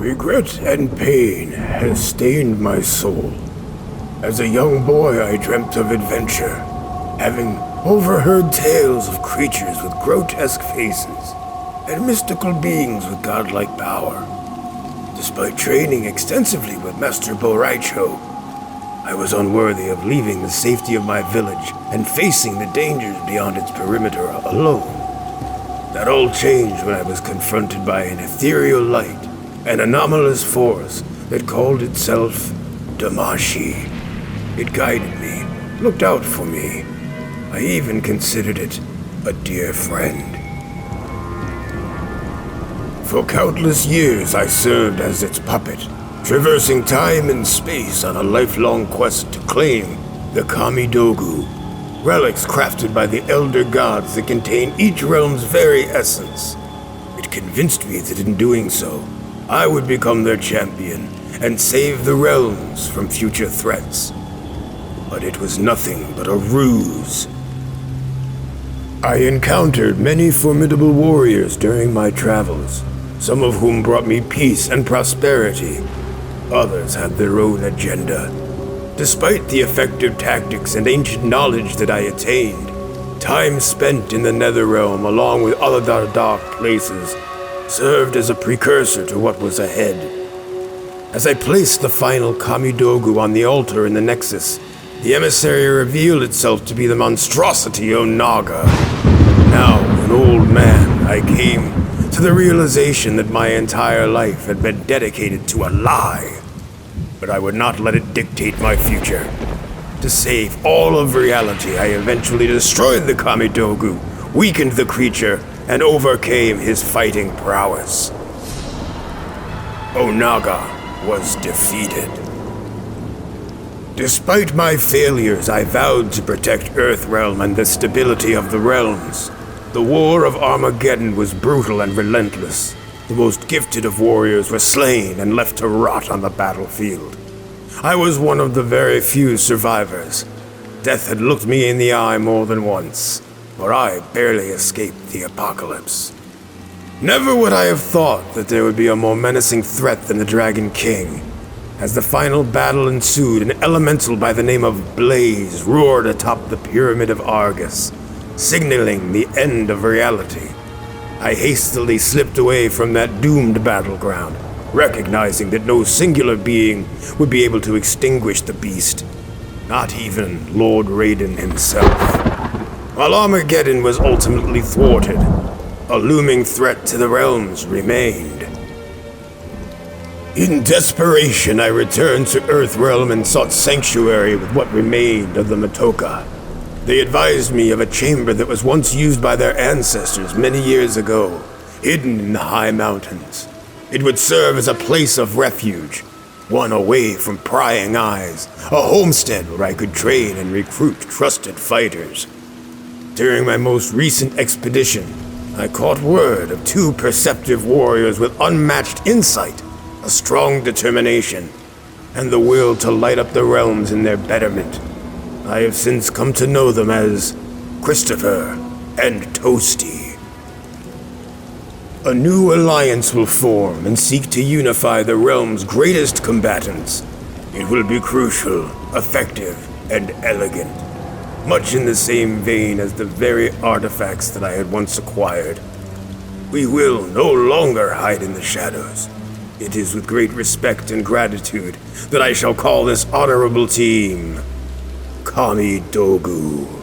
Regret and pain has stained my soul. As a young boy, I dreamt of adventure, having overheard tales of creatures with grotesque faces and mystical beings with godlike power. Despite training extensively with Master Boraicho, I was unworthy of leaving the safety of my village and facing the dangers beyond its perimeter alone. That all changed when I was confronted by an ethereal light, an anomalous force that called itself Damashi. It guided me, looked out for me. I even considered it a dear friend. For countless years I served as its puppet, traversing time and space on a lifelong quest to claim the Kamidogu, relics crafted by the elder gods that contain each realm's very essence. It convinced me that in doing so, I would become their champion and save the realms from future threats. But it was nothing but a ruse. I encountered many formidable warriors during my travels, some of whom brought me peace and prosperity. Others had their own agenda. Despite the effective tactics and ancient knowledge that I attained, time spent in the Netherrealm along with other dark places served as a precursor to what was ahead. As I placed the final Kamidogu on the altar in the Nexus, the emissary revealed itself to be the monstrosity Onaga. Now, an old man, I came to the realization that my entire life had been dedicated to a lie. But I would not let it dictate my future. To save all of reality, I eventually destroyed the Kamidogu, weakened the creature, and overcame his fighting prowess. Onaga was defeated. Despite my failures, I vowed to protect Earthrealm and the stability of the realms. The War of Armageddon was brutal and relentless. The most gifted of warriors were slain and left to rot on the battlefield. I was one of the very few survivors. Death had looked me in the eye more than once, for I barely escaped the apocalypse. Never would I have thought that there would be a more menacing threat than the Dragon King. As the final battle ensued, an elemental by the name of Blaze roared atop the Pyramid of Argus, signaling the end of reality. I hastily slipped away from that doomed battleground, recognizing that no singular being would be able to extinguish the beast, not even Lord Raiden himself. While Armageddon was ultimately thwarted, a looming threat to the realms remained. In desperation, I returned to Earthrealm and sought sanctuary with what remained of the Matoka. They advised me of a chamber that was once used by their ancestors many years ago, hidden in the high mountains. It would serve as a place of refuge, one away from prying eyes, a homestead where I could train and recruit trusted fighters. During my most recent expedition, I caught word of two perceptive warriors with unmatched insight, a strong determination, and the will to light up the realms in their betterment. I have since come to know them as Christopher and Toasty. A new alliance will form and seek to unify the realm's greatest combatants. It will be crucial, effective, and elegant, much in the same vein as the very artifacts that I had once acquired. We will no longer hide in the shadows. It is with great respect and gratitude that I shall call this honorable team Kamidogu.